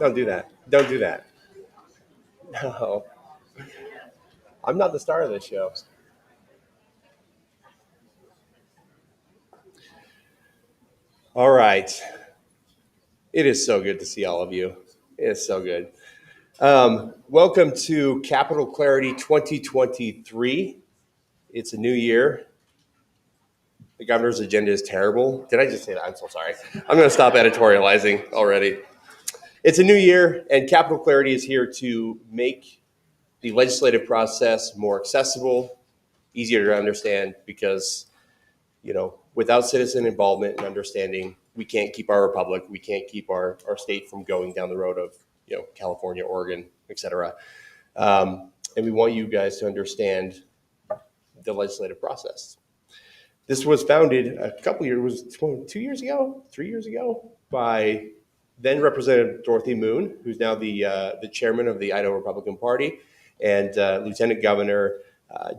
Don't do that. Don't do that. No, I'm not the star of this show. All right. It is so good to see all of you. It is so good. Welcome to Capital Clarity 2023. It's a new year. The governor's agenda is terrible. Did I just say that? I'm so sorry. I'm going to stop editorializing already. It's a new year, and Capital Clarity is here to make the legislative process more accessible, easier to understand, because, without citizen involvement and understanding, we can't keep our republic, we can't keep our state from going down the road of, California, Oregon, et cetera. And we want you guys to understand the legislative process. This was founded a couple years, 2 years ago, 3 years ago, by then Representative Dorothy Moon, who's now the chairman of the Idaho Republican Party, and Lieutenant Governor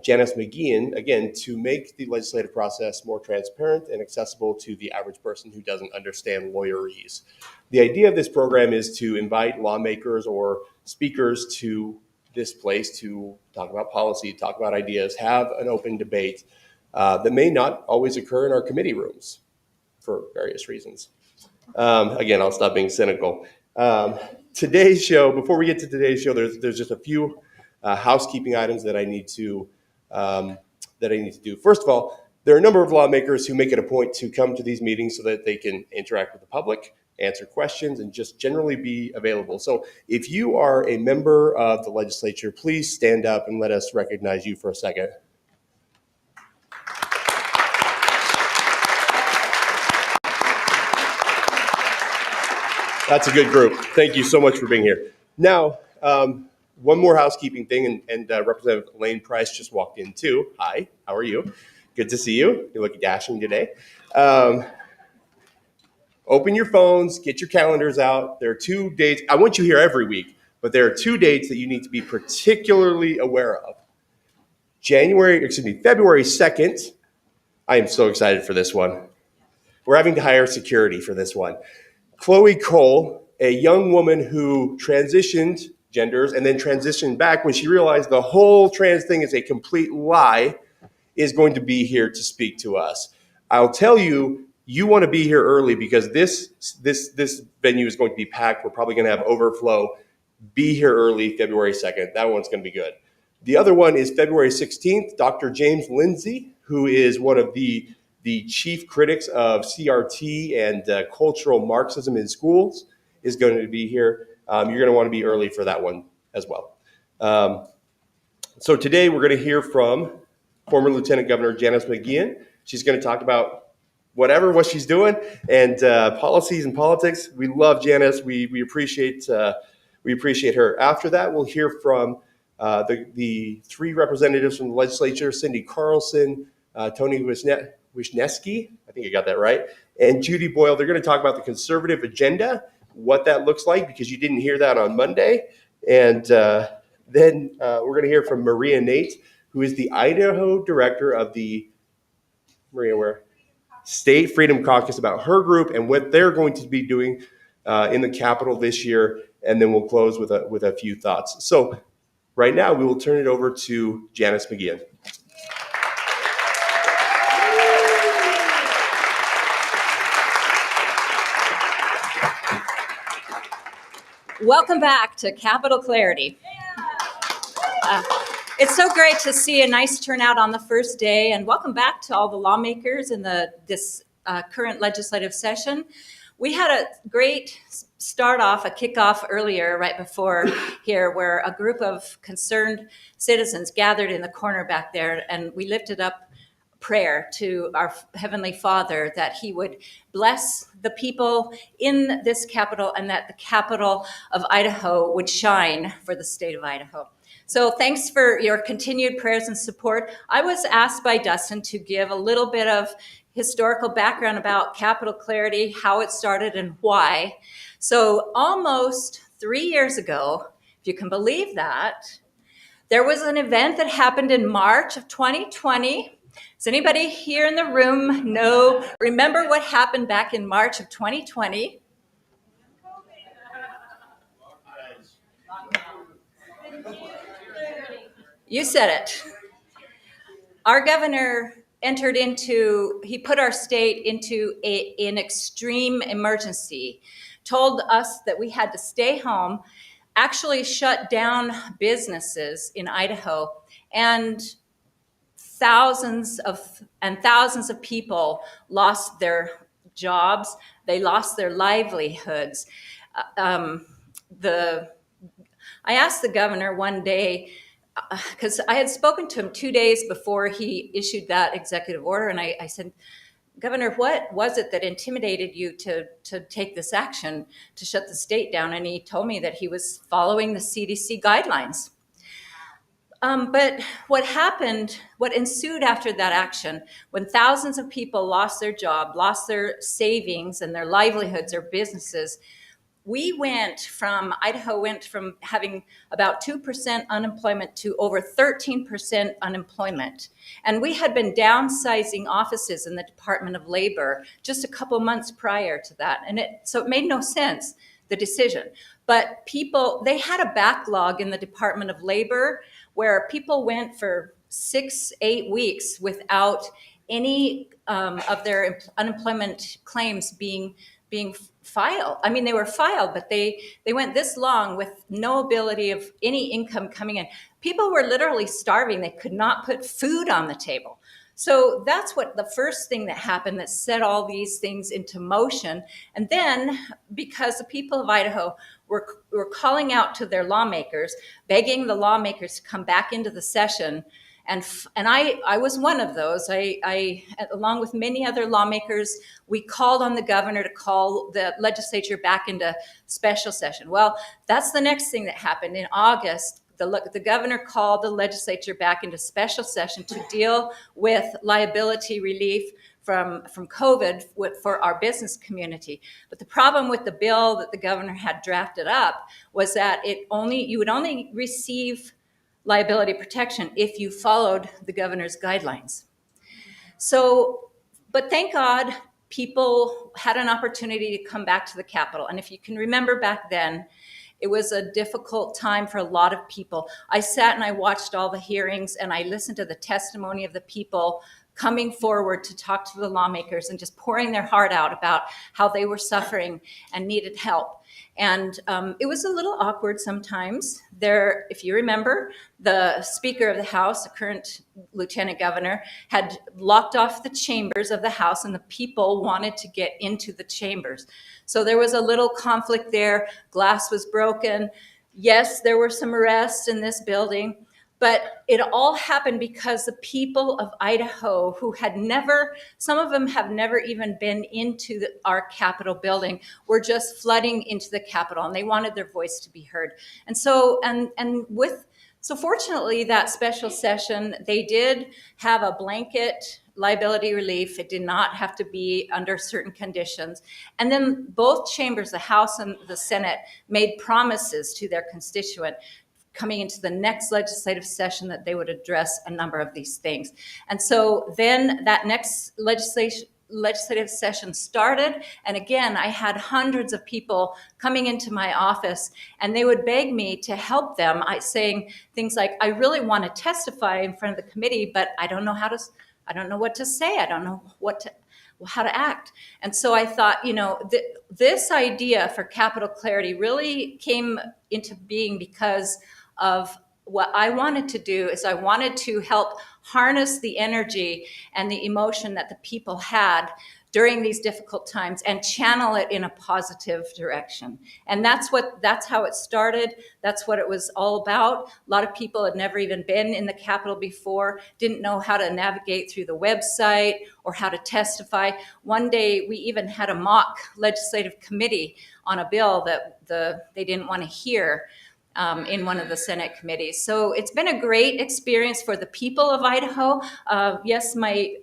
Janice McGeachin, again, to make the legislative process more transparent and accessible to the average person who doesn't understand lawyerese. The idea of this program is to invite lawmakers or speakers to this place to talk about policy, talk about ideas, have an open debate that may not always occur in our committee rooms for various reasons. Again, I'll stop being cynical. Today's show, before we get to today's show, there's just a few housekeeping items that I need to do. First of all, there are a number of lawmakers who make it a point to come to these meetings so that they can interact with the public, answer questions, and just generally be available. So if you are a member of the legislature, please stand up and let us recognize you for a second. That's a good group. Thank you so much for being here. Now, one more housekeeping thing, and Representative Elaine Price just walked in too. Hi, how are you? Good to see you. You look dashing today. Open your phones, get your calendars out. There are 2 dates. I want you here every week, but there are 2 dates that you need to be particularly aware of. February 2nd. I am so excited for this one. We're having to hire security for this one. Chloe Cole, a young woman who transitioned genders and then transitioned back when she realized the whole trans thing is a complete lie, is going to be here to speak to us. I'll tell you, you want to be here early because this venue is going to be packed. We're probably going to have overflow. Be here early, February 2nd. That one's going to be good. The other one is February 16th. Dr. James Lindsay, who is one of the chief critics of CRT and cultural Marxism in schools, is going to be here. You're going to want to be early for that one as well. So today we're going to hear from former Lieutenant Governor Janice McGeachin. She's going to talk about what she's doing, and policies and politics. We love Janice. We appreciate her. After that, we'll hear from the 3 representatives from the legislature: Cindy Carlson, Tony Wisniewski, I think I got that right, and Judy Boyle. They're going to talk about the conservative agenda, what that looks like, because you didn't hear that on Monday. And then we're going to hear from Maria Nate, who is the Idaho director of the State Freedom Caucus, about her group and what they're going to be doing in the Capitol this year. And then we'll close with a few thoughts. So right now we will turn it over to Janice McGeachin. Welcome back to Capital Clarity. It's so great to see a nice turnout on the first day, and welcome back to all the lawmakers in this current legislative session. We had a great kickoff earlier right before here, where a group of concerned citizens gathered in the corner back there, and we lifted up prayer to our Heavenly Father that He would bless the people in this capital and that the capital of Idaho would shine for the state of Idaho. So thanks for your continued prayers and support. I was asked by Dustin to give a little bit of historical background about Capital Clarity, how it started and why. So almost 3 years ago, if you can believe that, there was an event that happened in March of 2020. Does anybody here in the room remember what happened back in March of 2020? You said it. Our governor he put our state into an extreme emergency, told us that we had to stay home, actually shut down businesses in Idaho, and thousands of people lost their jobs. They lost their livelihoods. Uh, Um, the I asked the governor one day, because I had spoken to him 2 days before he issued that executive order, and I said, Governor, what was it that intimidated you to take this action to shut the state down? And he told me that he was following the CDC guidelines. But what ensued after that action, when thousands of people lost their job, lost their savings and their livelihoods, their businesses, Idaho went from having about 2% unemployment to over 13% unemployment. And we had been downsizing offices in the Department of Labor just a couple months prior to that. So it made no sense, the decision. But they had a backlog in the Department of Labor where people went for 6-8 weeks without any of their unemployment claims being filed. I mean, they were filed, but they went this long with no ability of any income coming in. People were literally starving. They could not put food on the table. So that's what the first thing that happened that set all these things into motion. And then, because the people of Idaho were calling out to their lawmakers, begging the lawmakers to come back into the session, and I was one of those. I, along with many other lawmakers, we called on the governor to call the legislature back into special session. Well, that's the next thing that happened. In August, the governor called the legislature back into special session to deal with liability relief from COVID for our business community. But the problem with the bill that the governor had drafted up was that you would only receive liability protection if you followed the governor's guidelines. So, but thank God, people had an opportunity to come back to the Capitol. And if you can remember back then, it was a difficult time for a lot of people. I sat and I watched all the hearings and I listened to the testimony of the people coming forward to talk to the lawmakers and just pouring their heart out about how they were suffering and needed help. And it was a little awkward sometimes. If you remember, the Speaker of the House, the current Lieutenant Governor, had locked off the chambers of the House, and the people wanted to get into the chambers. So there was a little conflict there. Glass was broken. Yes, there were some arrests in this building. But it all happened because the people of Idaho, some of them have never even been into our Capitol building, were just flooding into the Capitol, and they wanted their voice to be heard. And so, so fortunately, that special session, they did have a blanket liability relief. It did not have to be under certain conditions. And then both chambers, the House and the Senate, made promises to their constituent coming into the next legislative session that they would address a number of these things. And so then that next legislative session started. And again, I had hundreds of people coming into my office, and they would beg me to help them, saying things like, I really want to testify in front of the committee, but I don't know what to say. I don't know how to act. And so I thought, this idea for Capitol Clarity really came into being because of what I wanted to do. Is I wanted to help harness the energy and the emotion that the people had during these difficult times and channel it in a positive direction. And that's how it started. That's what it was all about. A lot of people had never even been in the Capitol before, didn't know how to navigate through the website or how to testify. One day we even had a mock legislative committee on a bill that they didn't want to hear in one of the Senate committees. So it's been a great experience for the people of Idaho. Yes, my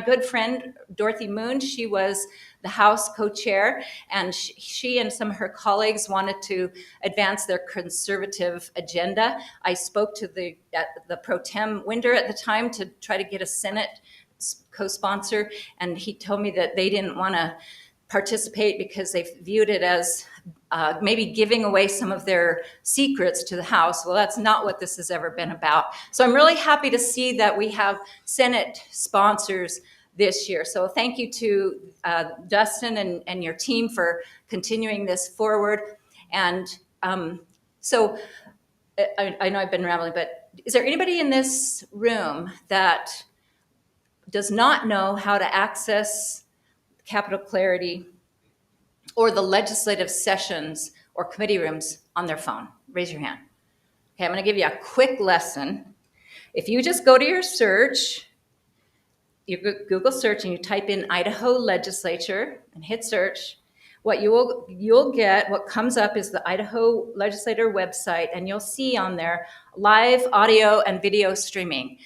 good friend, Dorothy Moon, she was the House co-chair, and she and some of her colleagues wanted to advance their conservative agenda. I spoke to the pro tem Winder at the time to try to get a Senate co-sponsor, and he told me that they didn't want to participate because they viewed it as maybe giving away some of their secrets to the House. Well, that's not what this has ever been about. So I'm really happy to see that we have Senate sponsors this year. So thank you to Dustin and your team for continuing this forward. And so I know I've been rambling, but is there anybody in this room that does not know how to access Capitol Clarity or the legislative sessions or committee rooms on their phone? Raise your hand. Okay, I'm going to give you a quick lesson. If you just go to your search, your Google search, and you type in Idaho legislature and hit search, what you'll get, what comes up is the Idaho legislator website, and you'll see on there live audio and video streaming.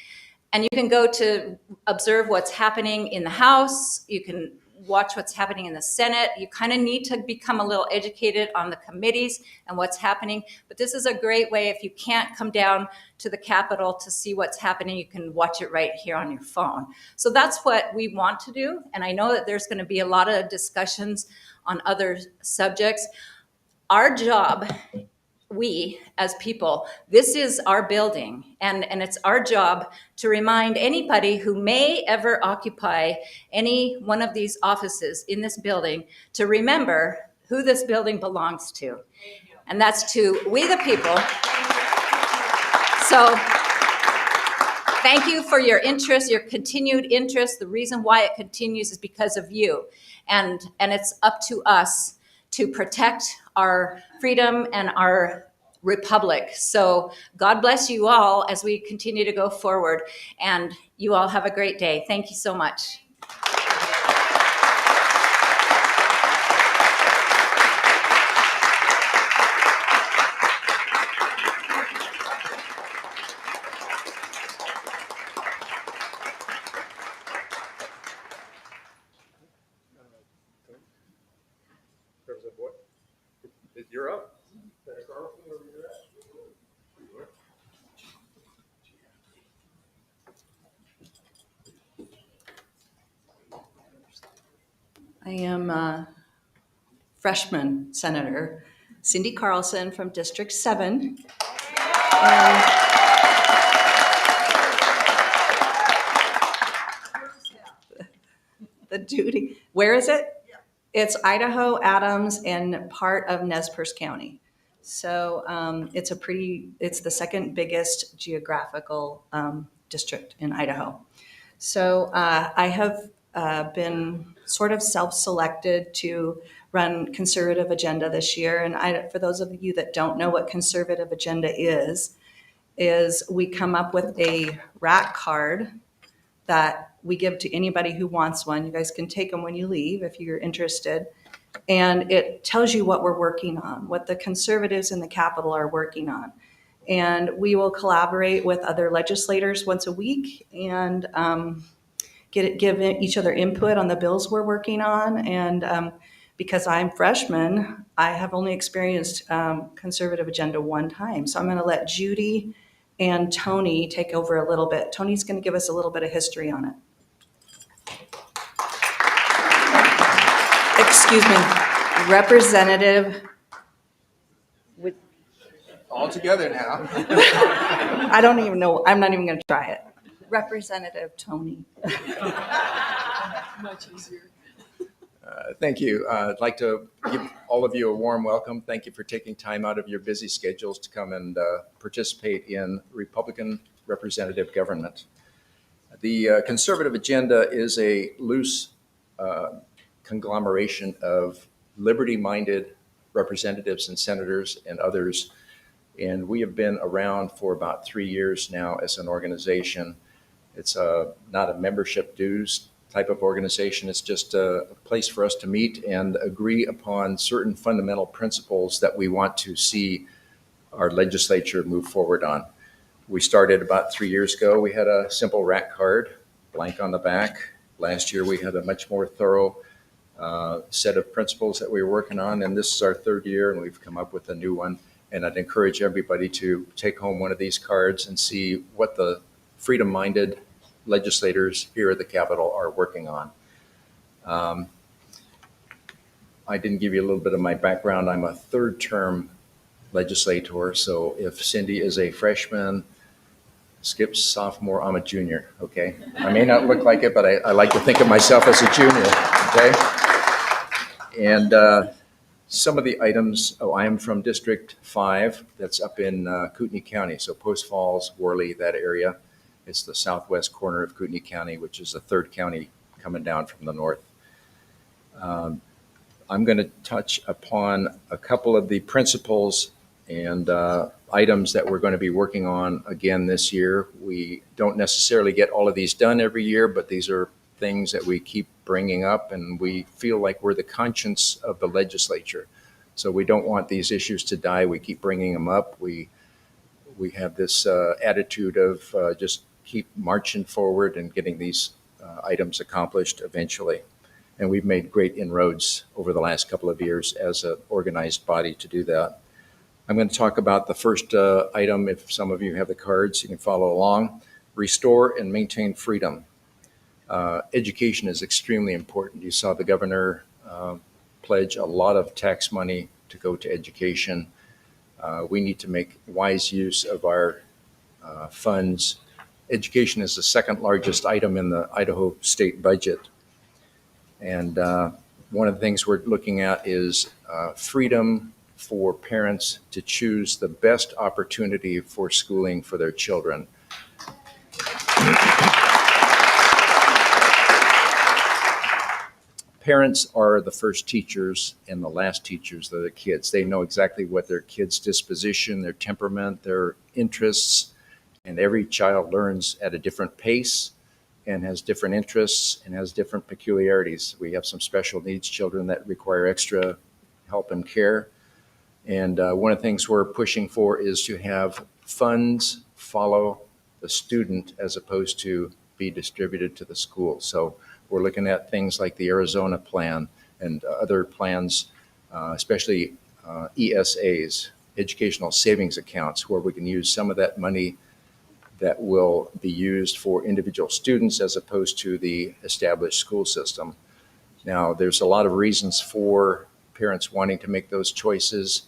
And you can go to observe what's happening in the House. You can watch what's happening in the Senate. You kind of need to become a little educated on the committees and what's happening. But this is a great way. If you can't come down to the Capitol to see what's happening, you can watch it right here on your phone. So that's what we want to do. And I know that there's going to be a lot of discussions on other subjects. Our job, we as people, this is our building, and it's our job to remind anybody who may ever occupy any one of these offices in this building to remember who this building belongs to. And that's to we the people. So thank you for your interest, your continued interest. The reason why it continues is because of you. And it's up to us to protect our freedom and our republic. So God bless you all as we continue to go forward. And you all have a great day. Thank you so much. You're up. I am freshman Senator Cindy Carlson from District 7. And the Judy, where is it? It's Idaho, Adams, and part of Nez Perce County. So it's the second biggest geographical district in Idaho. So I have been sort of self-selected to run Conservative Agenda this year. And for those of you that don't know what Conservative Agenda is we come up with a rack card that we give to anybody who wants one. You guys can take them when you leave if you're interested. And it tells you what we're working on, what the conservatives in the Capitol are working on. And we will collaborate with other legislators once a week and give each other input on the bills we're working on. And because I'm freshman, I have only experienced Conservative Agenda one time. So I'm going to let Judy and Tony take over a little bit. Tony's going to give us a little bit of history on it. Excuse me, Representative. All together now. I don't even know. I'm not even going to try it. Representative Tony. Much easier. Thank you. I'd like to give all of you a warm welcome. Thank you for taking time out of your busy schedules to come and participate in Republican representative government. The Conservative Agenda is a loose conglomeration of liberty-minded representatives and senators and others. And we have been around for about 3 years now as an organization. It's not a membership dues type of organization. It's just a place for us to meet and agree upon certain fundamental principles that we want to see our legislature move forward on. We started about 3 years ago. We had a simple rack card, blank on the back. Last year, we had a much more thorough set of principles that we were working on. And this is our third year, and we've come up with a new one. And I'd encourage everybody to take home one of these cards and see what the freedom-minded legislators here at the Capitol are working on. I didn't give you a little bit of my background. I'm a third-term legislator, so if Cindy is a freshman, Skip's sophomore, I'm a junior, okay? I may not look like it, but I like to think of myself as a junior, okay? And some of the items, I am from District 5, that's up in Kootenai County, so Post Falls, Worley, that area. It's the southwest corner of Kootenai County, which is the third county coming down from the north. I'm going to touch upon a couple of the principles and items that we're going to be working on again this year. We don't necessarily get all of these done every year, but these are things that we keep bringing up, and we feel like we're the conscience of the legislature. So we don't want these issues to die. We keep bringing them up. We have this attitude of just keep marching forward and getting these items accomplished eventually. And we've made great inroads over the last couple of years as an organized body to do that. I'm going to talk about the first item. If some of you have the cards, you can follow along. Restore and maintain freedom. Education is extremely important. You saw the governor pledge a lot of tax money to go to education. We need to make wise use of our funds. Education is the second largest item in the Idaho state budget. And one of the things we're looking at is freedom for parents to choose the best opportunity for schooling for their children. Parents are the first teachers and the last teachers of the kids. They know exactly what their kids' disposition, their temperament, their interests, and every child learns at a different pace and has different interests and has different peculiarities. We have some special needs children that require extra help and care. And one of the things we're pushing for is to have funds follow the student as opposed to be distributed to the school. So we're looking at things like the Arizona plan and other plans, especially ESAs, educational savings accounts, where we can use some of that money that will be used for individual students as opposed to the established school system. Now, there's a lot of reasons for parents wanting to make those choices.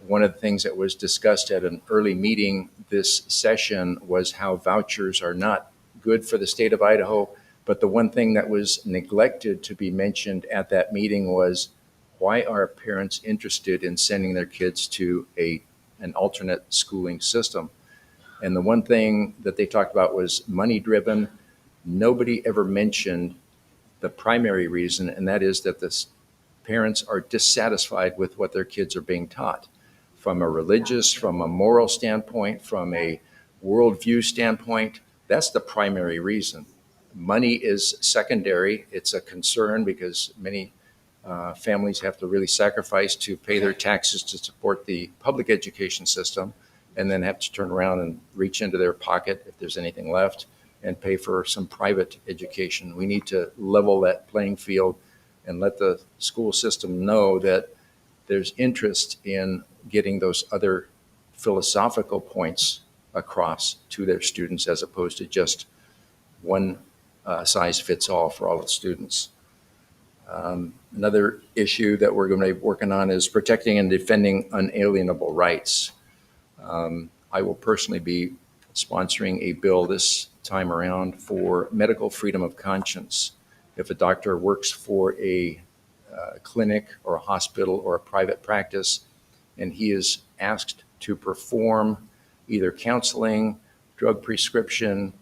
One of the things that was discussed at an early meeting this session was how vouchers are not good for the state of Idaho. But the one thing that was neglected to be mentioned at that meeting was, why are parents interested in sending their kids to an alternate schooling system? And the one thing that they talked about was money driven. Nobody ever mentioned the primary reason, and that is that the parents are dissatisfied with what their kids are being taught. From a religious, from a moral standpoint, from a worldview standpoint, that's the primary reason. Money is secondary. It's a concern because many families have to really sacrifice to pay their taxes to support the public education system, and then have to turn around and reach into their pocket if there's anything left and pay for some private education. We need to level that playing field and let the school system know that there's interest in getting those other philosophical points across to their students as opposed to just one size fits all for all the students. Another issue that we're going to be working on is protecting and defending unalienable rights. I will personally be sponsoring a bill this time around for medical freedom of conscience. If a doctor works for a clinic or a hospital or a private practice, and he is asked to perform either counseling, drug prescription,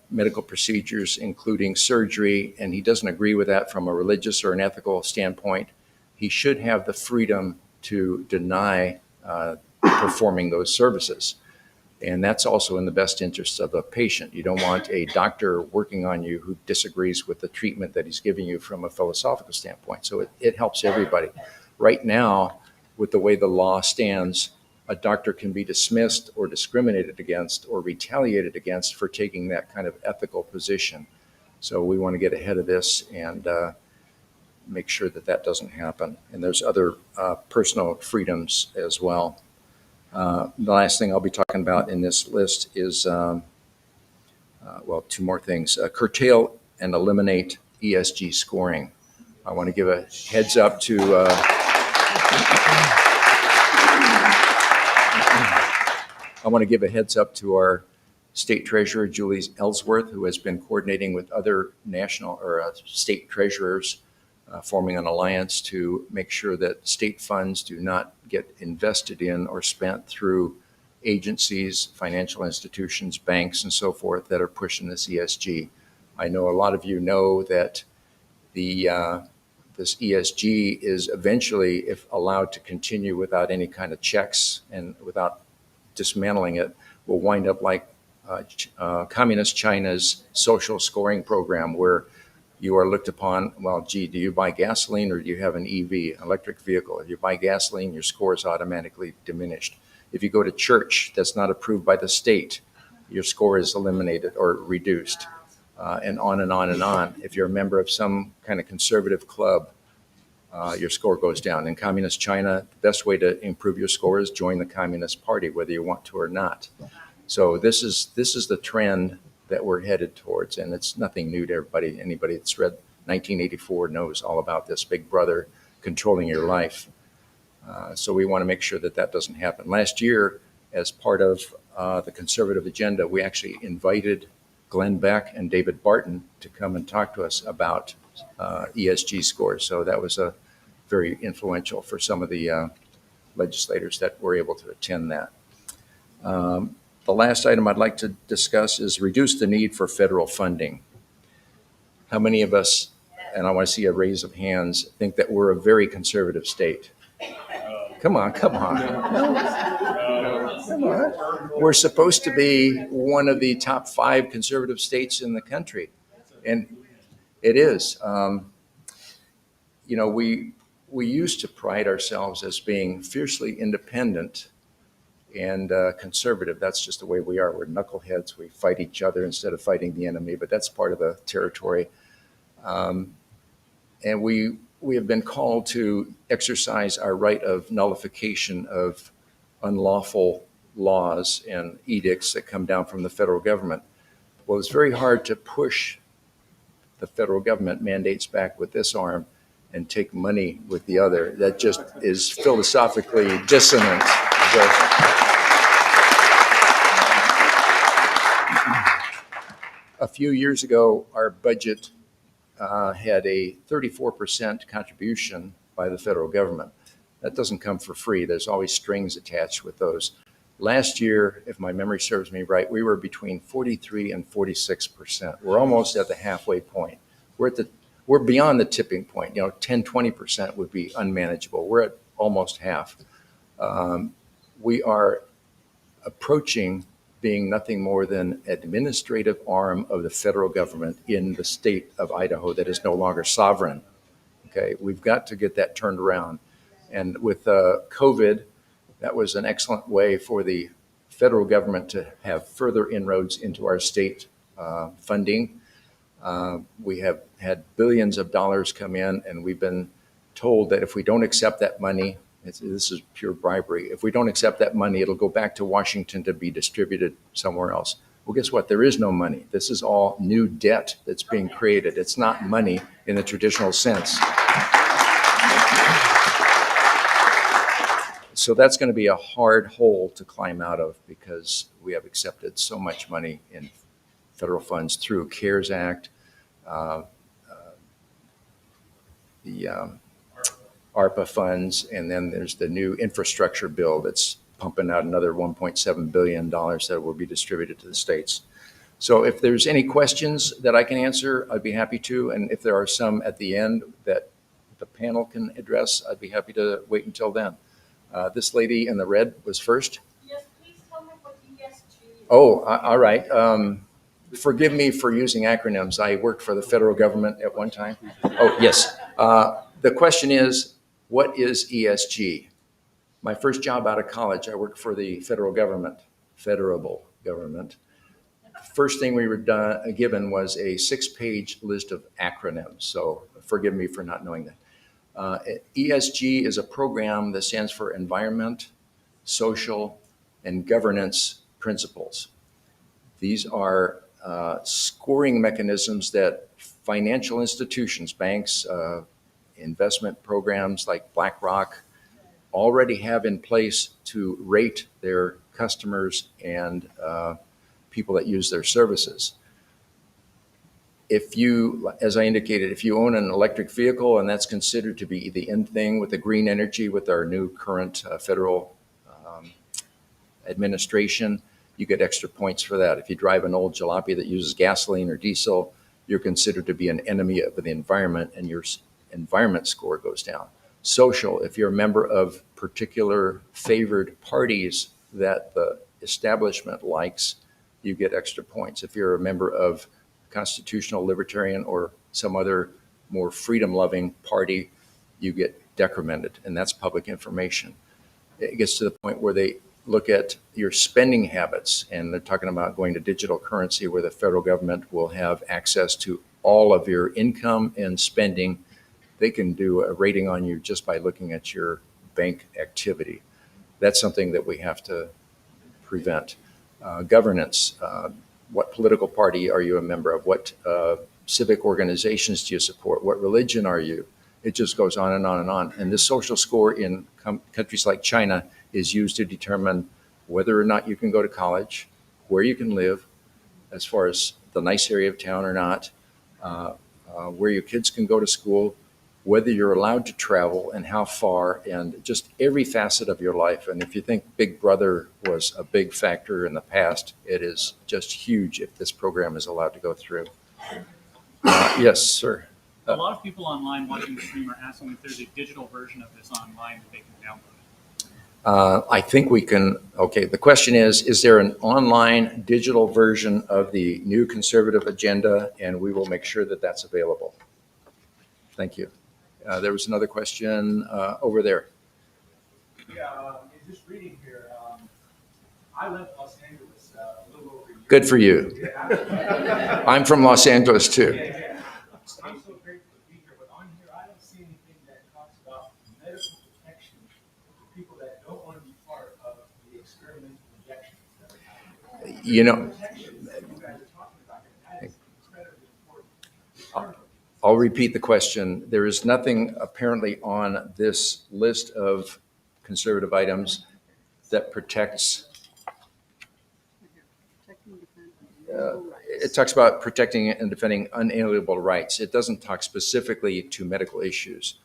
medical procedures, including surgery, and he doesn't agree with that from a religious or an ethical standpoint, he should have the freedom to deny performing those services. And that's also in the best interest of the patient. You don't want a doctor working on you who disagrees with the treatment that he's giving you from a philosophical standpoint. So it helps everybody. Right now, with the way the law stands, a doctor can be dismissed or discriminated against or retaliated against for taking that kind of ethical position. So we want to get ahead of this and make sure that that doesn't happen. And there's other personal freedoms as well. The last thing I'll be talking about in this list is, two more things. Curtail and eliminate ESG scoring. I want to give a heads up to our State Treasurer, Julie Ellsworth, who has been coordinating with other national or state treasurers, forming an alliance to make sure that state funds do not get invested in or spent through agencies, financial institutions, banks, and so forth that are pushing this ESG. I know a lot of you know that this ESG is eventually, if allowed to continue without any kind of checks and without dismantling it, will wind up like Communist China's social scoring program, where you are looked upon, well, gee, do you buy gasoline or do you have an EV, electric vehicle? If you buy gasoline, your score is automatically diminished. If you go to church that's not approved by the state, your score is eliminated or reduced, and on and on and on. If you're a member of some kind of conservative club, your score goes down. In Communist China, the best way to improve your score is join the Communist Party, whether you want to or not. So this is the trend that we're headed towards, and it's nothing new to everybody. Anybody that's read 1984 knows all about this big brother controlling your life. So we want to make sure that that doesn't happen. Last year, as part of the conservative agenda, we actually invited Glenn Beck and David Barton to come and talk to us about ESG scores. So that was very influential for some of the legislators that were able to attend that. The last item I'd like to discuss is reduce the need for federal funding. How many of us, and I want to see a raise of hands, think that we're a very conservative state? Come on. Come on. We're supposed to be one of the top 5 conservative states in the country. And it is. We used to pride ourselves as being fiercely independent and conservative. That's just the way we are. We're knuckleheads. We fight each other instead of fighting the enemy, but that's part of the territory. And we have been called to exercise our right of nullification of unlawful laws and edicts that come down from the federal government. Well, it's very hard to push the federal government mandates back with this arm and take money with the other. That just is philosophically dissonant. A few years ago, our budget had a 34% contribution by the federal government. That doesn't come for free. There's always strings attached with those. Last year, if my memory serves me right, we were between 43 and 46%. We're almost at the halfway point. We're beyond the tipping point. 10, 20% would be unmanageable. We're at almost half. We are approaching being nothing more than administrative arm of the federal government in the state of Idaho that is no longer sovereign. Okay, we've got to get that turned around. And with COVID, that was an excellent way for the federal government to have further inroads into our state funding. We have had billions of dollars come in, and we've been told that if we don't accept that money, this is pure bribery. If we don't accept that money, it'll go back to Washington to be distributed somewhere else. Well, guess what? There is no money. This is all new debt that's being created. It's not money in the traditional sense. So that's going to be a hard hole to climb out of, because we have accepted so much money in federal funds through CARES Act, the ARPA funds, and then there's the new infrastructure bill that's pumping out another $1.7 billion that will be distributed to the states. So if there's any questions that I can answer, I'd be happy to. And if there are some at the end that the panel can address, I'd be happy to wait until then. This lady in the red was first. Yes, please tell me what ESG is. Oh, all right. Forgive me for using acronyms. I worked for the federal government at one time. Oh, yes. The question is, what is ESG? My first job out of college, I worked for the federal government. First thing we were given was a 6-page list of acronyms. So forgive me for not knowing that. ESG is a program that stands for Environment, Social, and Governance Principles. These are scoring mechanisms that financial institutions, banks, investment programs like BlackRock already have in place to rate their customers and people that use their services. If you, as I indicated, if you own an electric vehicle and that's considered to be the end thing with the green energy with our new current federal administration, you get extra points for that. If you drive an old jalopy that uses gasoline or diesel, you're considered to be an enemy of the environment and your environment score goes down. Social, if you're a member of particular favored parties that the establishment likes, you get extra points. If you're a member of constitutional, libertarian, or some other more freedom-loving party, you get decremented, and that's public information. It gets to the point where they look at your spending habits, and they're talking about going to digital currency where the federal government will have access to all of your income and spending. They can do a rating on you just by looking at your bank activity. That's something that we have to prevent. Governance, what political party are you a member of? What civic organizations do you support? What religion are you? It just goes on and on and on. And this social score in countries like China is used to determine whether or not you can go to college, where you can live, as far as the nice area of town or not, where your kids can go to school, whether you're allowed to travel and how far, and just every facet of your life. And if you think Big Brother was a big factor in the past, it is just huge if this program is allowed to go through. Yes, sir. A lot of people online watching the stream are asking if there's a digital version of this online that they can download. I think we can, okay, the question is there an online digital version of the new conservative agenda? And we will make sure that that's available. Thank you. There was another question over there. Yeah, just reading here, I left Los Angeles a little over a year. Good for you. Yeah. I'm from Los Angeles too. Yeah. I'm so grateful to be here, but on here, I don't see anything that talks about medical protection for people that don't want to be part of the experimental injections that are happening. You know, Protection that you guys are talking about, and that is incredibly important. I'll repeat the question. There is nothing apparently on this list of conservative items that protects. It talks about protecting and defending unalienable rights. It doesn't talk specifically to medical issues.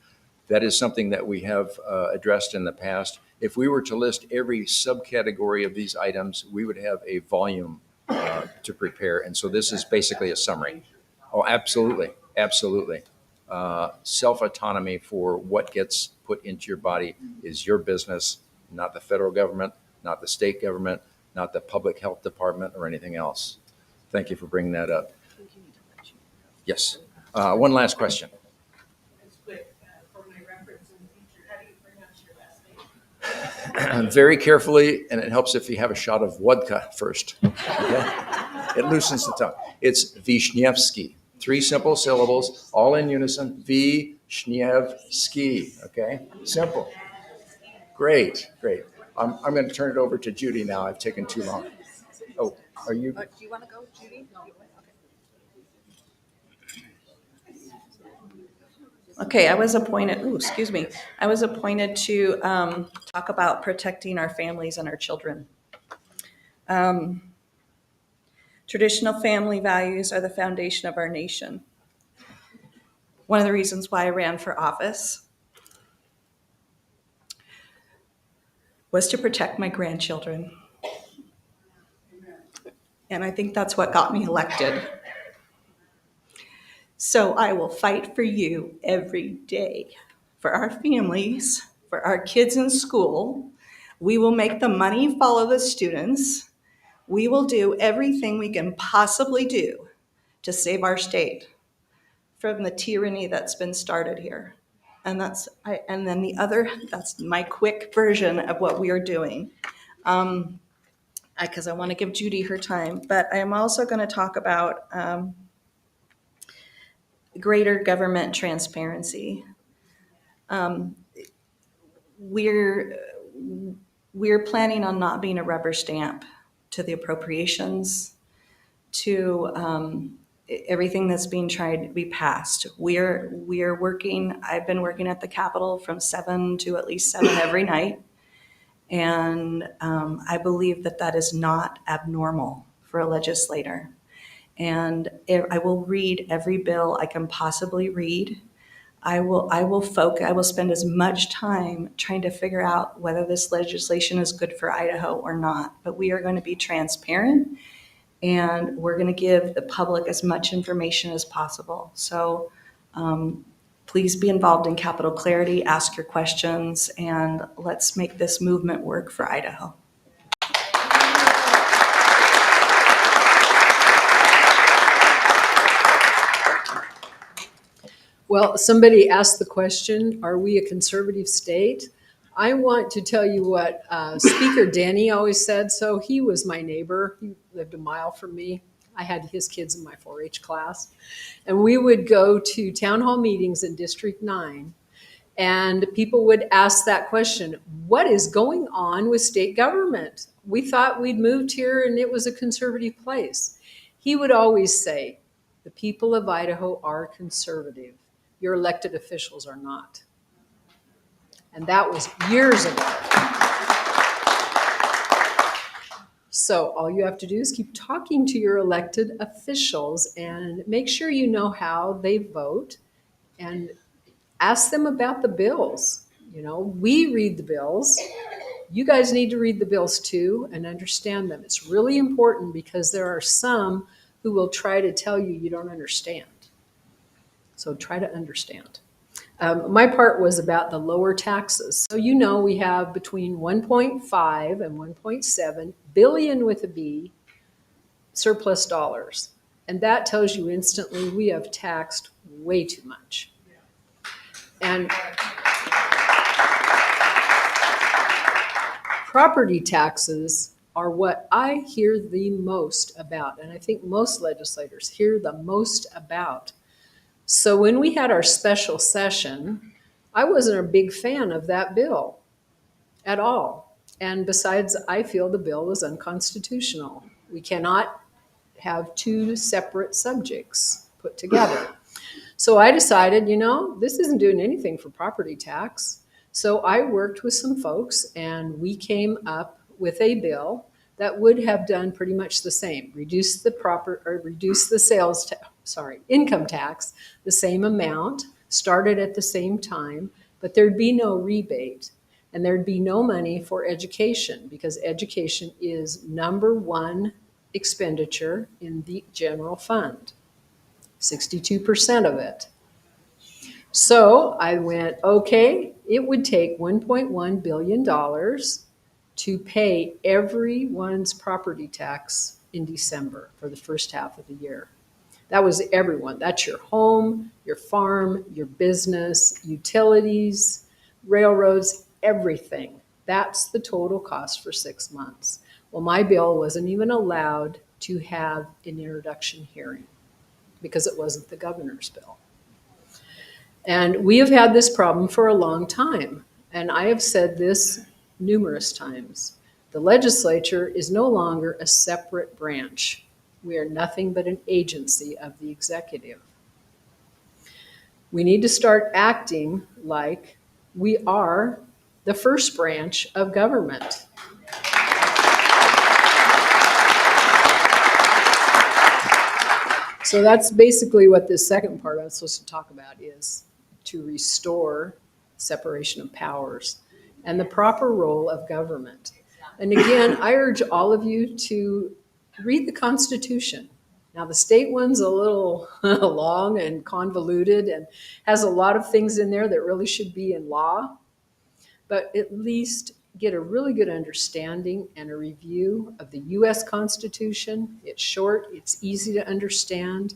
That is something that we have addressed in the past. If we were to list every subcategory of these items, we would have a volume to prepare. And so this is basically a summary. Oh, absolutely. Absolutely. Self-autonomy for what gets put into your body is your business, not the federal government, not the state government, not the public health department or anything else. Thank you for bringing that up. Yes. One last question. It's quick, for my reference in the future, how do you pronounce your last name? Very carefully, and it helps if you have a shot of vodka first. Okay? It loosens the tongue. It's Wisniewski. 3 simple syllables, all in unison. Wisniewski. Okay? Simple. Great, great. I'm going to turn it over to Judy now. I've taken too long. Oh, are you? Do you want to go, Judy? No. Okay, I was appointed, I was appointed to talk about protecting our families and our children. Traditional family values are the foundation of our nation. One of the reasons why I ran for office was to protect my grandchildren. And I think that's what got me elected. So I will fight for you every day, for our families, for our kids in school. We will make the money follow the students. We will do everything we can possibly do to save our state from the tyranny that's been started here. And that's my quick version of what we are doing. Because I want to give Judy her time, but I am also going to talk about greater government transparency. We're planning on not being a rubber stamp to the appropriations, to everything that's being tried to be passed. We're working. I've been working at the Capitol from 7 to at least 7 every night, and I believe that is not abnormal for a legislator. And I will read every bill I can possibly read. I will spend as much time trying to figure out whether this legislation is good for Idaho or not. But we are going to be transparent, and we're going to give the public as much information as possible. So please be involved in Capital Clarity, ask your questions, and let's make this movement work for Idaho. Well, somebody asked the question, are we a conservative state? I want to tell you what Speaker Denny always said. So he was my neighbor. He lived a mile from me. I had his kids in my 4-H class. And we would go to town hall meetings in District 9. And people would ask that question, what is going on with state government? We thought we'd moved here and it was a conservative place. He would always say, the people of Idaho are conservative. Your elected officials are not. And that was years ago. So all you have to do is keep talking to your elected officials and make sure you know how they vote and ask them about the bills. You know, we read the bills. You guys need to read the bills too and understand them. It's really important because there are some who will try to tell you you don't understand. So try to understand. My part was about the lower taxes. So you know we have between 1.5 and 1.7 billion with a B surplus dollars. And that tells you instantly we have taxed way too much. And property taxes are what I hear the most about. And I think most legislators hear the most about. So when we had our special session, I wasn't a big fan of that bill at all. And besides, I feel the bill was unconstitutional. We cannot have two separate subjects put together. So I decided, you know, this isn't doing anything for property tax. So I worked with some folks and we came up with a bill that would have done pretty much the same, reduce the income tax the same amount, started at the same time, but there'd be no rebate and there'd be no money for education because education is #1 expenditure in the general fund, 62% of it. So I went, okay, it would take $1.1 billion to pay everyone's property tax in December for the first half of the year. That was everyone. That's your home, your farm, your business, utilities, railroads, everything. That's the total cost for 6 months. Well, my bill wasn't even allowed to have an introduction hearing because it wasn't the governor's bill. And we have had this problem for a long time. And I have said this numerous times. The legislature is no longer a separate branch. We are nothing but an agency of the executive. We need to start acting like we are the first branch of government. So that's basically what this second part I'm supposed to talk about is to restore separation of powers and the proper role of government. And again, I urge all of you to read the Constitution. Now, the state one's a little long and convoluted and has a lot of things in there that really should be in law, but at least get a really good understanding and a review of the U.S. Constitution. It's short, it's easy to understand,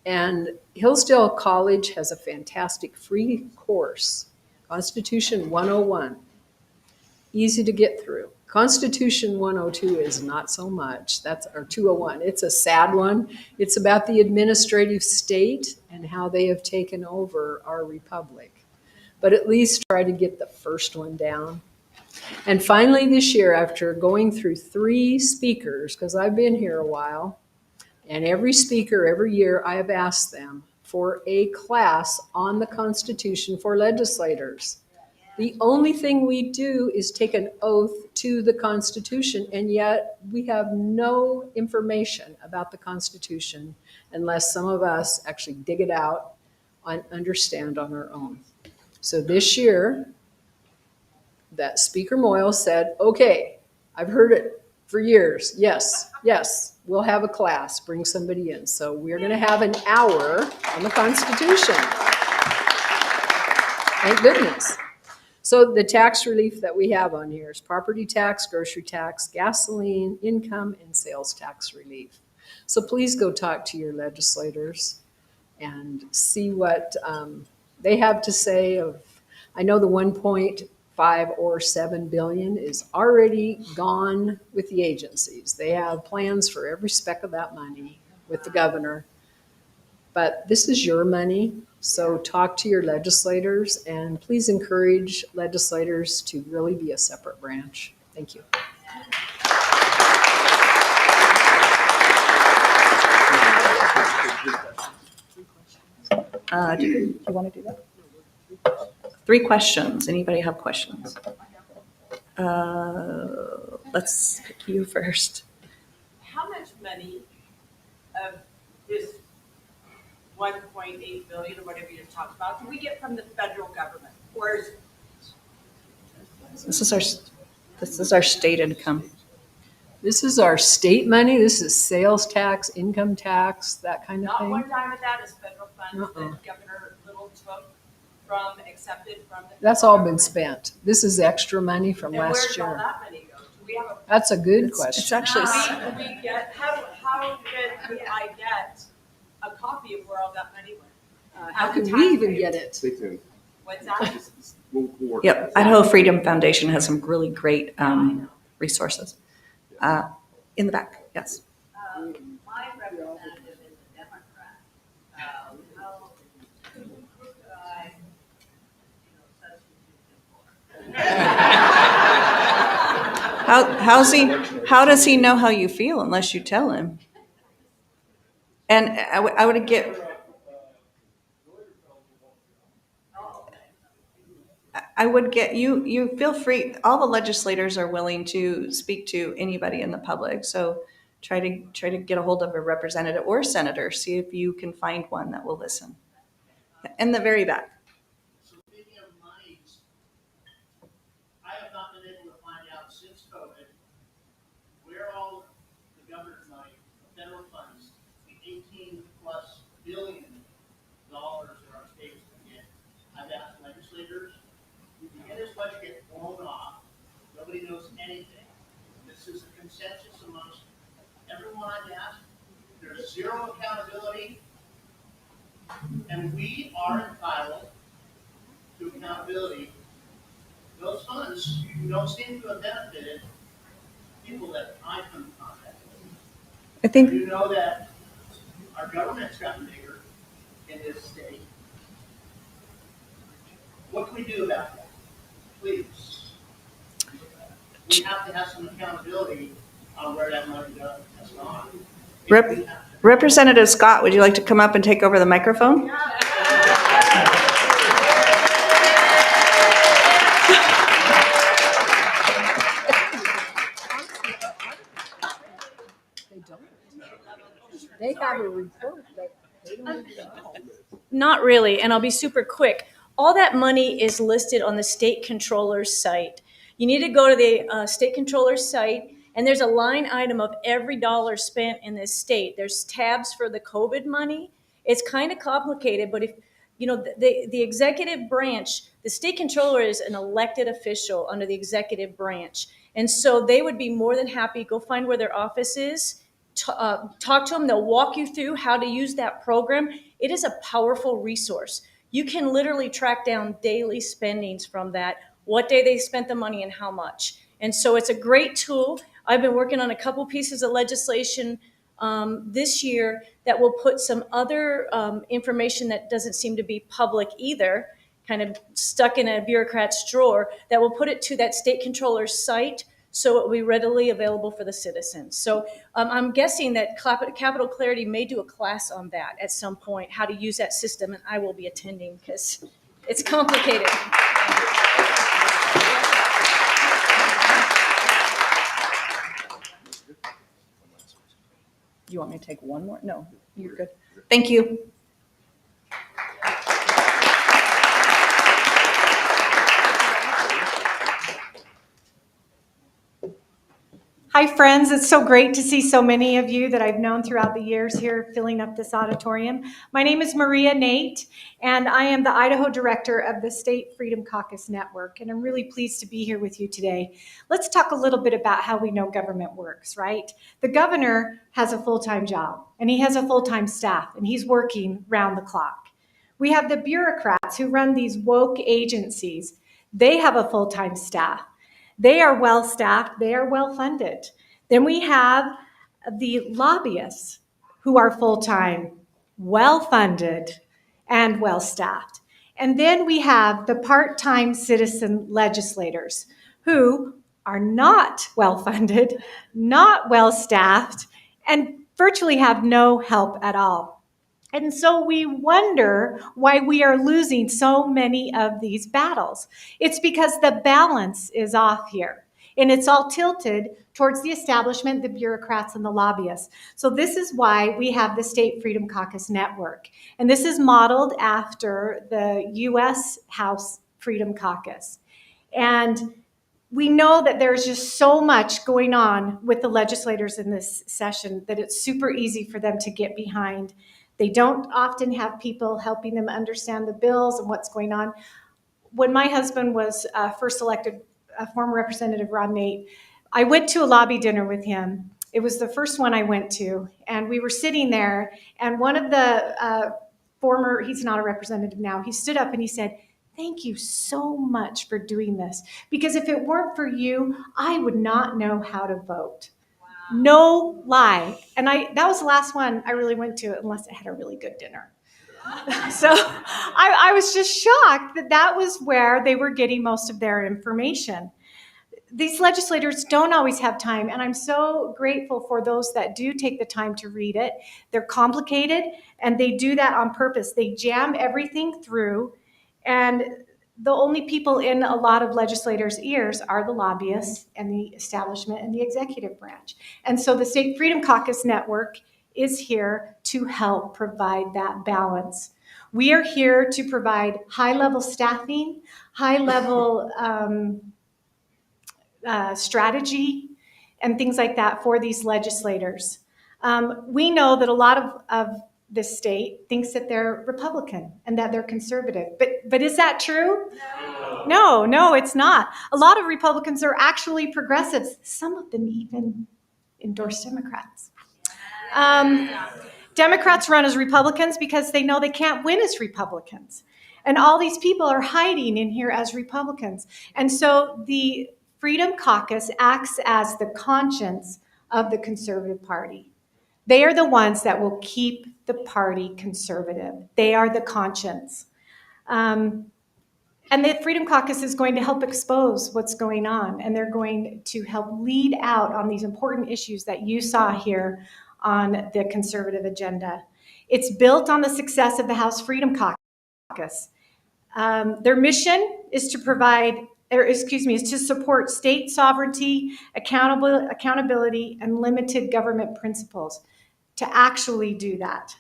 and Hillsdale College has a fantastic free course, Constitution 101, easy to get through. Constitution 102 is not so much. That's our 201. It's a sad one. It's about the administrative state and how they have taken over our republic. But at least try to get the first one down. And finally this year, after going through 3 speakers, because I've been here a while, And every speaker, every year, I have asked them for a class on the Constitution for legislators. The only thing we do is take an oath to the Constitution, and yet we have no information about the Constitution unless some of us actually dig it out and understand on our own. So this year, that Speaker Moyle said, okay, I've heard it for years. Yes, we'll have a class, bring somebody in. So we're going to have an hour on the Constitution. Thank goodness. So the tax relief that we have on here is property tax, grocery tax, gasoline, income, and sales tax relief. So please go talk to your legislators and see what they have to say. I know the 1.5 or 7 billion is already gone with the agencies. They have plans for every speck of that money with the governor. But this is your money, so talk to your legislators and please encourage legislators to really be a separate branch. Thank you. Do you want to do that? 3 questions. Anybody have questions? Let's pick you first. How much money of this 1.8 billion or whatever you just talked about do we get from the federal government? Or is This is our state income. This is our state money. This is sales tax, income tax, that kind of not thing. one dime of that is federal funds that Governor Little took accepted from the That's all been spent. This is extra money from And where last does all year. that money go? Do we have a That's a good It's question. actually, how did I get a copy of where all that money went? How can we even get it? Stay tuned. What's that? We'll work yep, on this. Idaho Freedom Foundation has some really great resources. In the back, yes. My representative is a Democrat. How could I, substitute him for? How does he know how you feel unless you tell him? And I would get. I would get you feel free. All the legislators are willing to speak to anybody in the public. So try to get a hold of a representative or senator. See if you can find one that will listen. In the very back. So speaking of monies, I have not been able to find out since COVID where all the governor's money, the federal funds, the 18+ billion dollars that our states can get. I've asked legislators. And this budget gets blown off. Nobody knows anything. This is a consensus amongst everyone I've asked. There's zero accountability. And we are entitled to accountability. Those funds don't seem to have benefited people that I come in contact with. I think You know that our government's gotten bigger in this state. What can we do about that? Please. We have to have some accountability on where that money has gone. Representative Scott, would you like to come up and take over the microphone? They don't. They have a report that they don't even know. Not really, and I'll be super quick. All that money is listed on the state controller's site. You need to go to the state controller's site, and there's a line item of every dollar spent in this state. There's tabs for the COVID money. It's kind of complicated, but if you know the executive branch, the state controller is an elected official under the executive branch, and so they would be more than happy. Go find where their office is. Talk to them. They'll walk you through how to use that program. It is a powerful resource. You can literally track down daily spendings from that, what day they spent the money and how much. And so it's a great tool. I've been working on a couple pieces of legislation this year that will put some other information that doesn't seem to be public either, kind of stuck in a bureaucrat's drawer, that will put it to that state controller's site so it will be readily available for the citizens. So I'm guessing that Capital Clarity may do a class on that at some point, how to use that system, and I will be attending because it's complicated. You want me to take one more? No, you're good. Thank you. Hi, friends. It's so great to see so many of you that I've known throughout the years here filling up this auditorium. My name is Maria Nate, and I am the Idaho Director of the State Freedom Caucus Network, and I'm really pleased to be here with you today. Let's talk a little bit about how we know government works, right? The governor has a full-time job, and he has a full-time staff, and he's working round the clock. We have the bureaucrats who run these woke agencies. They have a full-time staff. They are well-staffed, they are well-funded. Then we have the lobbyists who are full-time, well-funded, and well-staffed. And then we have the part-time citizen legislators who are not well-funded, not well-staffed, and virtually have no help at all. And so we wonder why we are losing so many of these battles. It's because the balance is off here. And it's all tilted towards the establishment, the bureaucrats, and the lobbyists. So this is why we have the State Freedom Caucus Network. And this is modeled after the U.S. House Freedom Caucus. And we know that there's just so much going on with the legislators in this session that it's super easy for them to get behind. They don't often have people helping them understand the bills and what's going on. When my husband was first elected, former Representative Ron Nate, I went to a lobby dinner with him. It was the first one I went to, and we were sitting there, and one of the he's not a representative now, he stood up and he said, "Thank you so much for doing this, because if it weren't for you, I would not know how to vote." No lie. And that was the last one I really went to, unless I had a really good dinner. So I was just shocked that was where they were getting most of their information. These legislators don't always have time, and I'm so grateful for those that do take the time to read it. They're complicated, and they do that on purpose. They jam everything through, and the only people in a lot of legislators' ears are the lobbyists and the establishment and the executive branch. And so the State Freedom Caucus Network is here to help provide that balance. We are here to provide high-level staffing, high-level strategy, and things like that for these legislators. We know that a lot of this state thinks that they're Republican and that they're conservative. But is that true? No, it's not. A lot of Republicans are actually progressives. Some of them even endorse Democrats. Democrats run as Republicans because they know they can't win as Republicans. And all these people are hiding in here as Republicans. And so the Freedom Caucus acts as the conscience of the Conservative Party. They are the ones that will keep the party conservative. They are the conscience. And the Freedom Caucus is going to help expose what's going on, and they're going to help lead out on these important issues that you saw here on the conservative agenda. It's built on the success of the House Freedom Caucus. Their mission is to support state sovereignty, accountability, and limited government principles. To actually do that.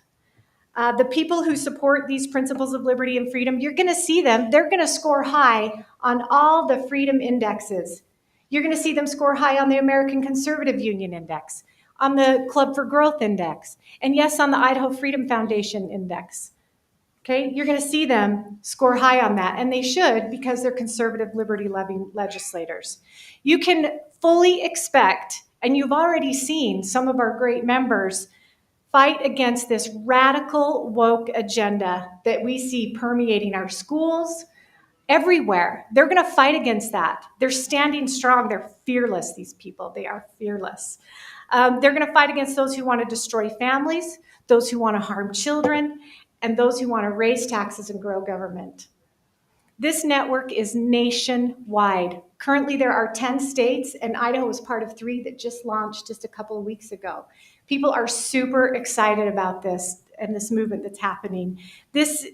The people who support these principles of liberty and freedom, you're going to see them. They're going to score high on all the freedom indexes. You're going to see them score high on the American Conservative Union Index, on the Club for Growth Index, and yes, on the Idaho Freedom Foundation Index. Okay, you're going to see them score high on that, and they should, because they're conservative, liberty-loving legislators. You can fully expect, and you've already seen some of our great members fight against this radical woke agenda that we see permeating our schools everywhere. They're going to fight against that. They're standing strong. They're fearless, these people. They are fearless. They're going to fight against those who want to destroy families, those who want to harm children, and those who want to raise taxes and grow government. This network is nationwide. Currently, there are 10 states, and Idaho was part of 3 that just launched just a couple of weeks ago. People are super excited about this and this movement that's happening. These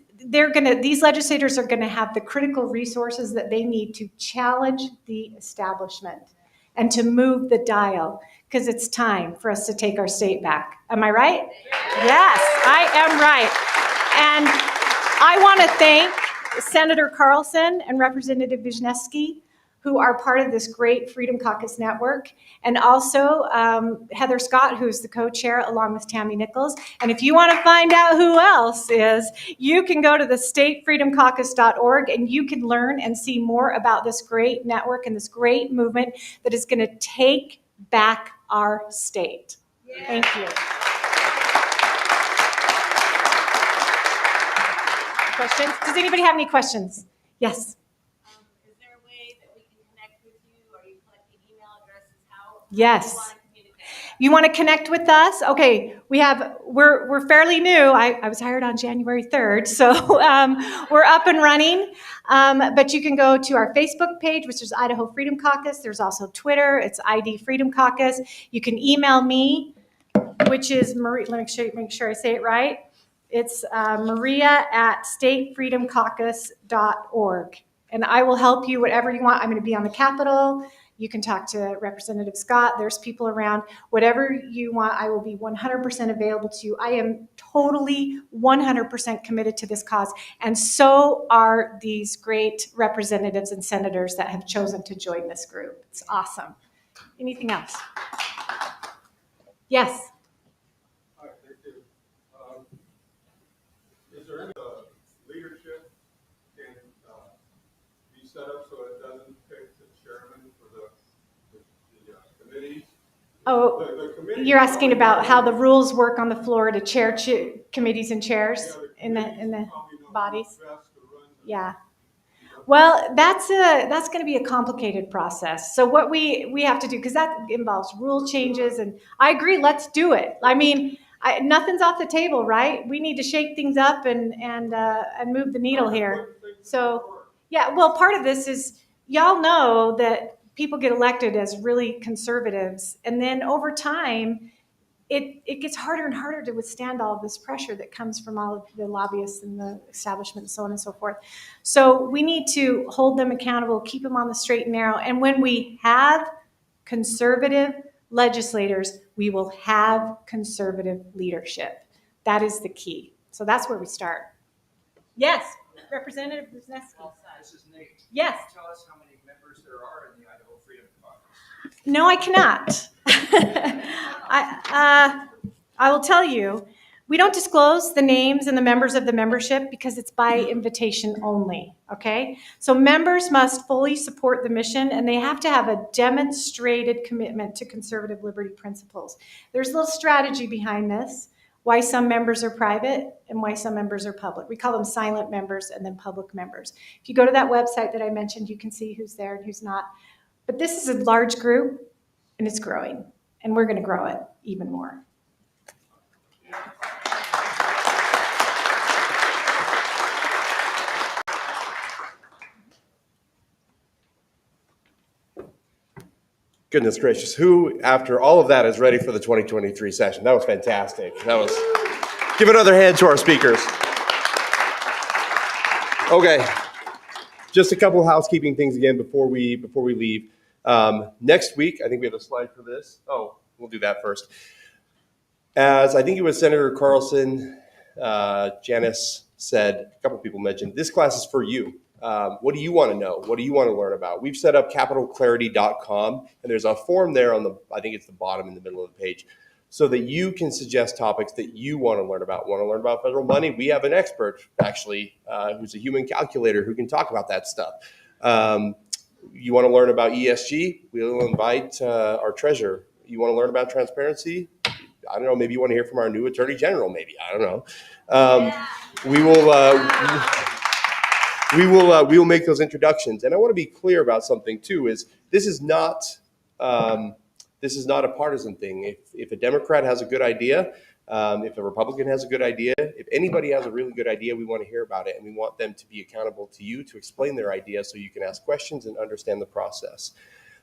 legislators are gonna have the critical resources that they need to challenge the establishment and to move the dial, because it's time for us to take our state back. Am I right? Yes, I am right. And I want to thank Senator Carlson and Representative Wisniewski, who are part of this great Freedom Caucus network, and also Heather Scott, who's the co-chair, along with Tammy Nichols. And if you want to find out who else is, you can go to the statefreedomcaucus.org, and you can learn and see more about this great network and this great movement that is going to take back our state. Yeah. Thank you. Questions? Does anybody have any questions? Yes. Yes. You want to connect with us? Okay, we're fairly new. I was hired on January 3rd, so we're up and running. But you can go to our Facebook page, which is Idaho Freedom Caucus. There's also Twitter. It's ID Freedom Caucus. You can email me, which is Maria. Let me make sure I say it right. It's maria@statefreedomcaucus.org. And I will help you whatever you want. I'm going to be on the Capitol. You can talk to Representative Scott. There's people around. Whatever you want, I will be 100% available to you. I am totally 100% committed to this cause. And so are these great representatives and senators that have chosen to join this group. It's awesome. Anything else? Yes. Hi, thank you. Is there any leadership can be set up so it doesn't pick the chairman for the committees? Oh, The committee, you're asking about how the rules work on the floor to chair committees and chairs in the bodies? Yeah. Well, that's going to be a complicated process. So what we have to do, because that involves rule changes, and I agree, let's do it. I mean, nothing's off the table, right? We need to shake things up and move the needle here. So, yeah, well, part of this is, y'all know that people get elected as really conservatives, and then over time, it gets harder and harder to withstand all of this pressure that comes from all of the lobbyists and the establishment and so on and so forth. So we need to hold them accountable, keep them on the straight and narrow. And when we have conservative legislators, we will have conservative leadership. That is the key. So that's where we start. Yes, Representative Wisniewski. This is Nate. Yes. Can you tell us how many members there are in the Idaho Freedom Caucus? No, I cannot. I will tell you, we don't disclose the names and the members of the membership because it's by invitation only, okay? So members must fully support the mission, and they have to have a demonstrated commitment to conservative liberty principles. There's a little strategy behind this, why some members are private and why some members are public. We call them silent members and then public members. If you go to that website that I mentioned, you can see who's there and who's not. But this is a large group, and it's growing, and we're going to grow it even more. Goodness gracious, who, after all of that, is ready for the 2023 session? That was fantastic. Give another hand to our speakers. Okay, just a couple of housekeeping things again before we leave. Next week, I think we have a slide for this. Oh, we'll do that first. As I think it was Senator Carlson, Janice said, a couple of people mentioned, this class is for you. What do you want to know? What do you want to learn about? We've set up capitalclarity.com, and there's a form there on the, I think it's the bottom in the middle of the page, so that you can suggest topics that you want to learn about. Want to learn about federal money? We have an expert, actually, who's a human calculator who can talk about that stuff. You want to learn about ESG? We'll invite our treasurer. You want to learn about transparency? I don't know, maybe you want to hear from our new attorney general, maybe. I don't know. We will make those introductions. And I want to be clear about something too, is this is not This is not a partisan thing. If a Democrat has a good idea, if a Republican has a good idea, if anybody has a really good idea, we want to hear about it, and we want them to be accountable to you to explain their idea so you can ask questions and understand the process.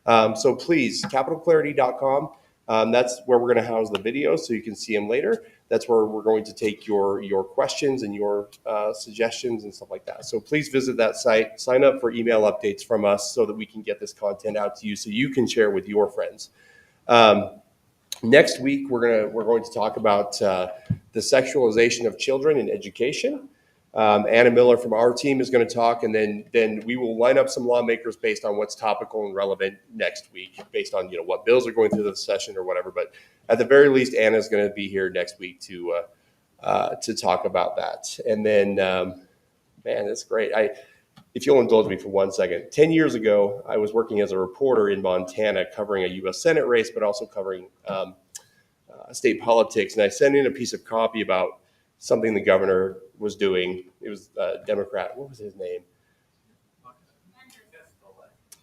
So please, capitalclarity.com. That's where we're going to house the videos so you can see them later. That's where we're going to take your questions and your suggestions and stuff like that. So please visit that site, sign up for email updates from us so that we can get this content out to you so you can share with your friends. Next week, we're going to talk about the sexualization of children in education. Anna Miller from our team is going to talk, and then we will line up some lawmakers based on what's topical and relevant next week, based on what bills are going through the session or whatever. But at the very least, Anna is going to be here next week to talk about that. And then, man, that's great. If you'll indulge me for 1 second, 10 years ago, I was working as a reporter in Montana covering a U.S. Senate race, but also covering state politics. And I sent in a piece of copy about something the governor was doing. It was a Democrat. What was his name?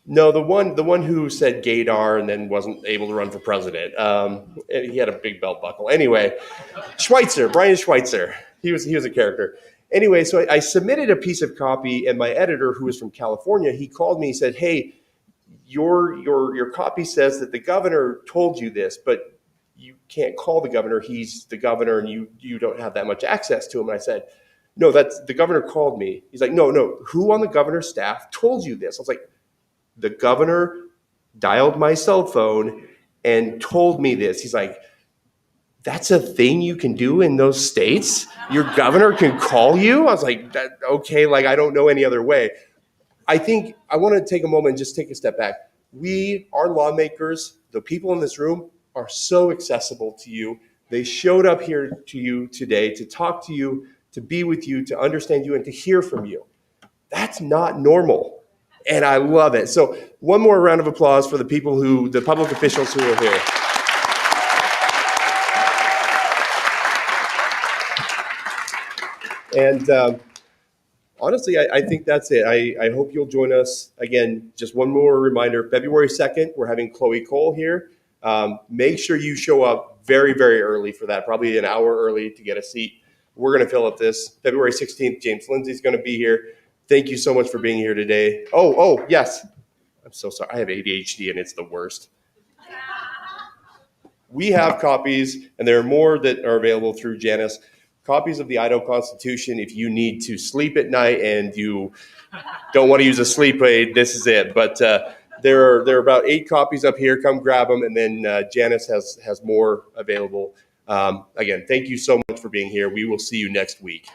No, the one who said gaydar and then wasn't able to run for president. And he had a big belt buckle. Anyway, Brian Schweitzer. He was a character. Anyway, so I submitted a piece of copy, and my editor, who was from California, he called me. He said, "Hey, your copy says that the governor told you this, but you can't call the governor. He's the governor, and you don't have that much access to him." And I said, "No, that's the governor called me." He's like, No, who on the governor's staff told you this?" I was like, "The governor dialed my cell phone and told me this." He's like, "That's a thing you can do in those states? Your governor can call you?" I was like, okay, I don't know any other way. I think I want to take a moment and just take a step back. Our lawmakers, the people in this room, are so accessible to you. They showed up here to you today to talk to you, to be with you, to understand you, and to hear from you. That's not normal, and I love it. So one more round of applause for the public officials who are here. And honestly, I think that's it. I hope you'll join us. Again, just one more reminder, February 2nd, we're having Chloe Cole here. Make sure you show up very, very early for that, probably an hour early to get a seat. We're going to fill up this. February 16th, James Lindsay's going to be here. Thank you so much for being here today. Oh, yes. I'm so sorry. I have ADHD, and it's the worst. We have copies, and there are more that are available through Janice. Copies of the Idaho Constitution. If you need to sleep at night and you don't want to use a sleep aid, this is it. But there are about 8 copies up here. Come grab them, and then Janice has more available. Again, thank you so much for being here. We will see you next week.